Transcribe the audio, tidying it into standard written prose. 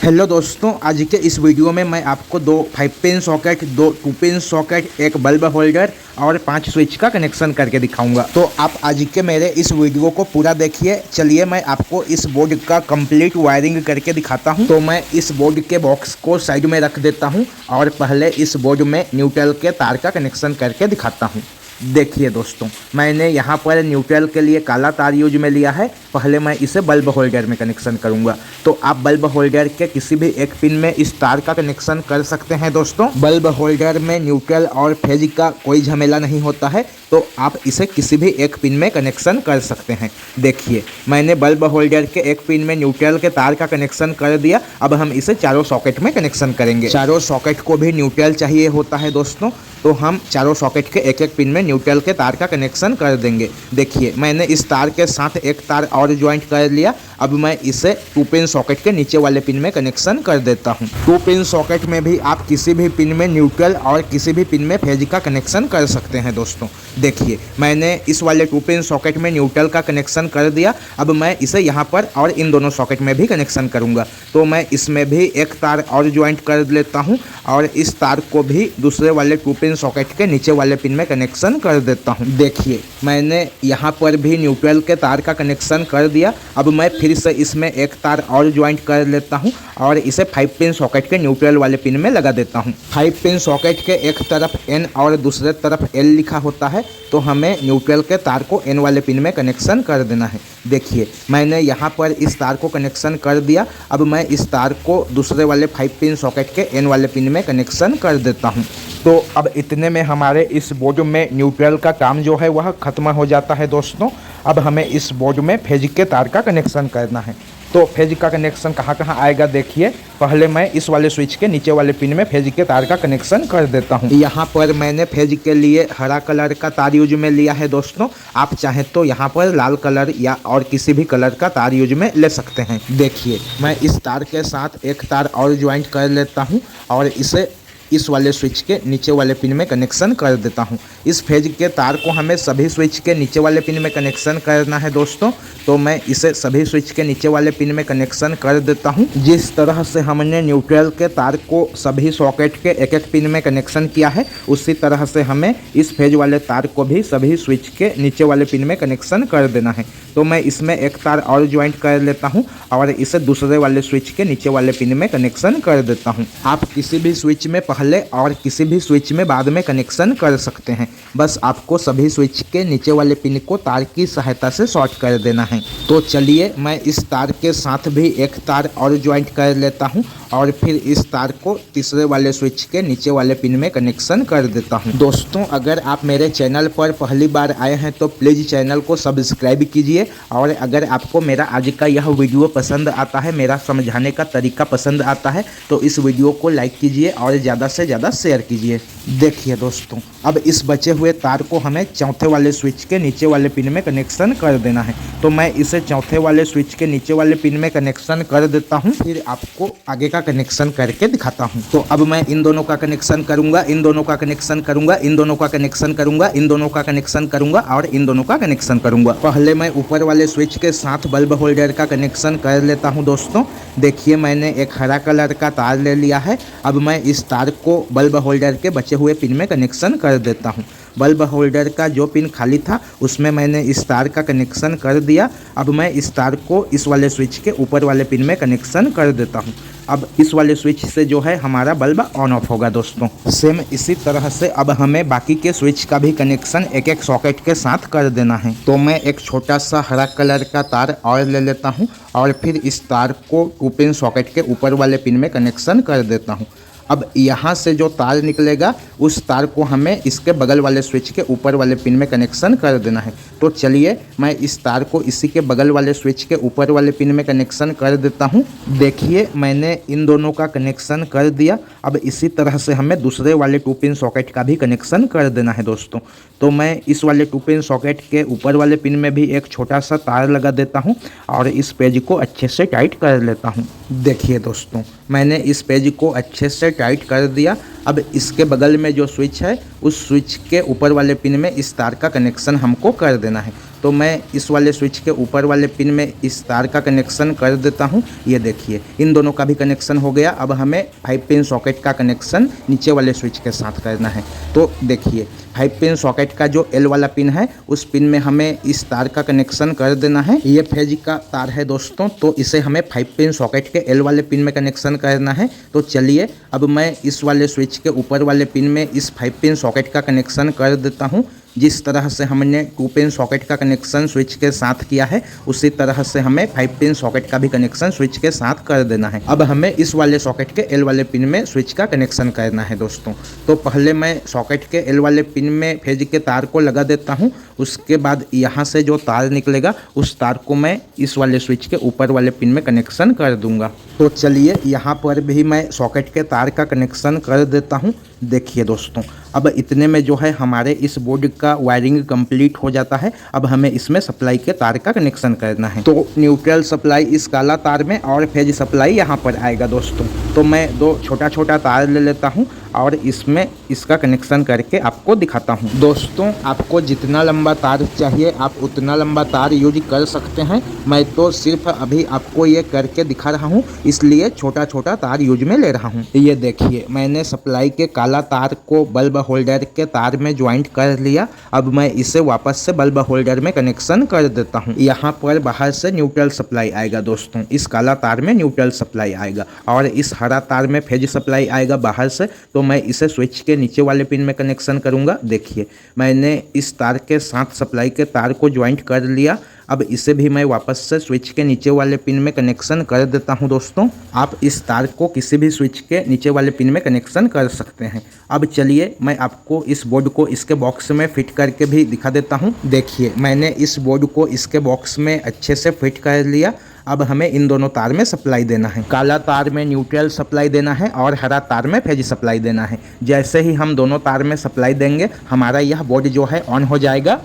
Hello दोस्तों, आज के इस वीडियो में मैं आपको दो 5 पिन सॉकेट, दो 2 पिन सॉकेट, एक बल्ब होल्डर और 5 स्विच का कनेक्शन करके दिखाऊंगा। तो आप आज के मेरे इस वीडियो को पूरा देखिए। चलिए मैं आपको इस बोर्ड का कंप्लीट वायरिंग करके दिखाता हूं। तो मैं इस बोर्ड के बॉक्स को साइड में रख देता हूं और पहले इस बोर्ड में न्यूट्रल के तार का कनेक्शन करके दिखाता हूँ। देखिए दोस्तों, मैंने यहाँ पर न्यूट्रल के लिए काला तार यूज में लिया है। पहले मैं इसे बल्ब होल्डर में कनेक्शन करूँगा। तो आप बल्ब होल्डर के किसी भी एक पिन में इस तार का कनेक्शन कर सकते हैं। दोस्तों, बल्ब होल्डर में न्यूट्रल और फेज का कोई झमेला नहीं होता है, तो आप इसे किसी भी एक पिन में कनेक्शन कर सकते हैं। देखिए, मैंने बल्ब होल्डर के एक पिन में न्यूट्रल के तार का कनेक्शन कर दिया। अब हम इसे चारों सॉकेट में कनेक्शन करेंगे। चारों सॉकेट को भी न्यूट्रल चाहिए होता है दोस्तों, तो हम चारों सॉकेट के एक एक पिन में न्यूट्रल के तार का कनेक्शन कर देंगे। देखिए, मैंने इस तार के साथ एक तार और ज्वाइंट कर लिया। अब मैं इसे 2 पिन सॉकेट के नीचे वाले पिन में कनेक्शन कर देता हूं। 2 पिन सॉकेट में भी आप किसी भी पिन में न्यूट्रल और किसी भी पिन में फेज का कनेक्शन कर सकते हैं। दोस्तों देखिए, मैंने इस वाले 2 पिन सॉकेट में न्यूट्रल का कनेक्शन कर दिया। अब मैं इसे यहाँ पर और इन दोनों सॉकेट में भी कनेक्शन करूँगा। तो मैं इसमें भी एक तार और ज्वाइंट कर लेता हूँ और इस तार को भी दूसरे वाले 2 पिन सॉकेट के नीचे वाले पिन में कनेक्शन कर देता हूं। देखिए, मैंने यहाँ पर भी न्यूट्रल के तार का कनेक्शन कर दिया। अब मैं फिर से इसमें एक तार और ज्वाइंट कर लेता हूं और इसे 5 पिन सॉकेट के न्यूट्रल वाले पिन में लगा देता हूं। 5 पिन सॉकेट के एक तरफ N और दूसरे तरफ L लिखा होता है, तो हमें न्यूट्रल के तार को N वाले पिन में कनेक्शन कर देना है। देखिए, मैंने यहाँ पर इस तार को कनेक्शन कर दिया। अब मैं इस तार को दूसरे वाले 5 पिन सॉकेट के N वाले पिन में कनेक्शन कर देता हूँ। तो अब इतने में हमारे इस बोर्ड में न्यूट्रल का काम जो है वह ख़त्म हो जाता है। दोस्तों, अब हमें इस बोर्ड में फेज के तार का कनेक्शन करना है। तो फेज का कनेक्शन कहाँ कहाँ आएगा देखिए। पहले मैं इस वाले स्विच के नीचे वाले पिन में फेज के तार का कनेक्शन कर देता हूँ। यहाँ पर मैंने फेज के लिए हरा कलर का तार यूज में लिया है। दोस्तों, आप चाहें तो यहाँ पर लाल कलर या और किसी भी कलर का तार यूज में ले सकते हैं। देखिए, मैं इस तार के साथ एक तार और ज्वाइंट कर लेता हूँ और इसे इस वाले स्विच के नीचे वाले पिन में कनेक्शन कर देता हूं। इस फेज के तार को हमें सभी स्विच के नीचे वाले पिन में कनेक्शन करना है। दोस्तों, तो मैं इसे सभी स्विच के नीचे वाले पिन में कनेक्शन कर देता हूं। जिस तरह से हमने न्यूट्रल के तार को सभी सॉकेट के एक एक पिन में कनेक्शन किया है, उसी तरह से हमें इस फेज वाले तार को भी सभी स्विच के नीचे वाले पिन में कनेक्शन कर देना है। तो मैं इसमें एक तार और ज्वाइंट कर लेता हूँ और इसे दूसरे वाले स्विच के नीचे वाले पिन में कनेक्शन कर देता हूँ। आप किसी भी स्विच में पहले और किसी भी स्विच में बाद में कनेक्शन कर सकते हैं। बस आपको सभी स्विच के नीचे वाले पिन को तार की सहायता से शॉर्ट कर देना है। तो चलिए, मैं इस तार के साथ भी एक तार और ज्वाइंट कर लेता हूं और फिर इस तार को तीसरे वाले स्विच के नीचे वाले पिन में कनेक्शन कर देता हूं। दोस्तों, अगर आप मेरे चैनल पर पहली बार आए हैं तो प्लीज़ चैनल को सब्सक्राइब कीजिए और अगर आपको मेरा आज का यह वीडियो पसंद आता है, मेरा समझाने का तरीका पसंद आता है, तो इस वीडियो को लाइक कीजिए और ज़्यादा से ज़्यादा शेयर कीजिए। देखिए दोस्तों, अब इस बचे हुए तार को हमें चौथे वाले स्विच के नीचे वाले पिन में कनेक्शन कर देना है। तो मैं इसे चौथे वाले स्विच के नीचे वाले पिन में कनेक्शन कर देता हूं, फिर आपको आगे का कनेक्शन करके दिखाता हूं। तो अब मैं इन दोनों का कनेक्शन करूंगा, इन दोनों का कनेक्शन करूंगा, इन दोनों का कनेक्शन करूंगा, इन दोनों का कनेक्शन करूंगा और इन दोनों का कनेक्शन करूंगा। पहले मैं ऊपर वाले स्विच के साथ बल्ब होल्डर का कनेक्शन कर लेता हूं। दोस्तों देखिए, मैंने एक हरा कलर का तार ले लिया है। अब मैं इस तार को बल्ब होल्डर के बचे हुए पिन में कनेक्शन कर देता हूं। बल्ब होल्डर का जो पिन खाली था उसमें मैंने इस तार का कनेक्शन कर दिया। अब मैं इस तार को इस वाले स्विच के ऊपर वाले पिन में कनेक्शन कर देता हूं। अब इस वाले स्विच से जो है हमारा बल्ब ऑन ऑफ होगा। दोस्तों, सेम इसी तरह से अब हमें बाकी के स्विच का भी कनेक्शन एक एक सॉकेट के साथ कर देना है। तो मैं एक छोटा सा हरा कलर का तार और ले लेता हूं और फिर इस तार को 2 पिन सॉकेट के ऊपर वाले पिन में कनेक्शन कर देता हूं। अब यहाँ से जो तार निकलेगा उस तार को हमें इसके बगल वाले स्विच के ऊपर वाले पिन में कनेक्शन कर देना है। तो चलिए, मैं इस तार को इसी के बगल वाले स्विच के ऊपर वाले पिन में कनेक्शन कर देता हूँ। देखिए, मैंने इन दोनों का कनेक्शन कर दिया। अब इसी तरह से हमें दूसरे वाले 2 पिन सॉकेट का भी कनेक्शन कर देना है। दोस्तों, तो मैं इस वाले 2 पिन सॉकेट के ऊपर वाले पिन में भी एक छोटा सा तार लगा देता हूँ और इस पेज को अच्छे से टाइट कर लेता हूँ। देखिए दोस्तों, मैंने इस पेज को अच्छे से टाइट कर दिया। अब इसके बगल में जो स्विच है उस स्विच के ऊपर वाले पिन में इस तार का कनेक्शन हमको कर देना है। तो मैं इस वाले स्विच के ऊपर वाले पिन में इस तार का कनेक्शन कर देता हूँ। ये देखिए इन दोनों का भी कनेक्शन हो गया। अब हमें 5 पिन सॉकेट का कनेक्शन नीचे वाले स्विच के साथ करना है। तो देखिए 5 पिन सॉकेट का जो L वाला पिन है उस पिन में हमें इस तार का कनेक्शन कर देना है। ये फेज का तार है दोस्तों, तो इसे हमें 5 पिन सॉकेट के L वाले पिन में कनेक्शन करना है। तो चलिए अब मैं इस वाले स्विच के ऊपर वाले पिन में इस 5 पिन सॉकेट का कनेक्शन कर देता हूँ। जिस तरह से हमने 2 पिन सॉकेट का कनेक्शन स्विच के साथ किया है उसी तरह से हमें 5 पिन सॉकेट का भी कनेक्शन स्विच के साथ कर देना है। अब हमें इस वाले सॉकेट के L वाले पिन में स्विच का कनेक्शन करना है दोस्तों। तो पहले मैं सॉकेट के L वाले पिन में फेज के तार को लगा देता हूँ। उसके बाद यहाँ से जो तार निकलेगा उस तार को मैं इस वाले स्विच के ऊपर वाले पिन में कनेक्शन कर दूंगा। तो चलिए यहाँ पर भी मैं सॉकेट के तार का कनेक्शन कर देता हूँ। देखिए दोस्तों अब इतने में जो है हमारे इस बोर्ड का वायरिंग कंप्लीट हो जाता है। अब हमें इसमें सप्लाई के तार का कनेक्शन करना है। तो न्यूट्रल सप्लाई इस काला तार में और फेज सप्लाई यहाँ पर आएगा दोस्तों। तो मैं 2 छोटा छोटा तार ले लेता हूँ और इसमें इसका कनेक्शन करके आपको दिखाता हूँ। दोस्तों आपको जितना लंबा तार चाहिए आप उतना लंबा तार यूज कर सकते हैं। मैं तो सिर्फ अभी आपको ये करके दिखा रहा हूँ, इसलिए छोटा छोटा तार यूज में ले रहा हूँ। ये देखिए मैंने सप्लाई के काला तार को बल्ब होल्डर के तार में ज्वाइंट कर लिया। अब मैं इसे वापस से बल्ब होल्डर में कनेक्शन कर देता हूँ। यहाँ पर बाहर से न्यूट्रल सप्लाई आएगा दोस्तों। इस काला तार में न्यूट्रल सप्लाई आएगा और इस हरा तार में फेज सप्लाई आएगा बाहर से। तो मैं इसे स्विच के नीचे वाले पिन में कनेक्शन करूंगा। देखिए मैंने इस तार के साथ सप्लाई के तार को ज्वाइंट कर लिया। अब इसे भी मैं वापस से स्विच के नीचे वाले पिन में कनेक्शन कर देता हूं दोस्तों। आप इस तार को किसी भी स्विच के नीचे वाले पिन में कनेक्शन कर सकते हैं। अब चलिए मैं आपको इस बोर्ड को इसके बॉक्स में फिट करके भी दिखा देता हूं। देखिए मैंने इस बोर्ड को इसके बॉक्स में अच्छे से फिट कर लिया। अब हमें इन दोनों तार में सप्लाई देना है। काला तार में न्यूट्रल सप्लाई देना है और हरा तार में फेज सप्लाई देना है। जैसे ही हम दोनों तार में सप्लाई देंगे हमारा यह बोर्ड जो है ऑन हो जाएगा।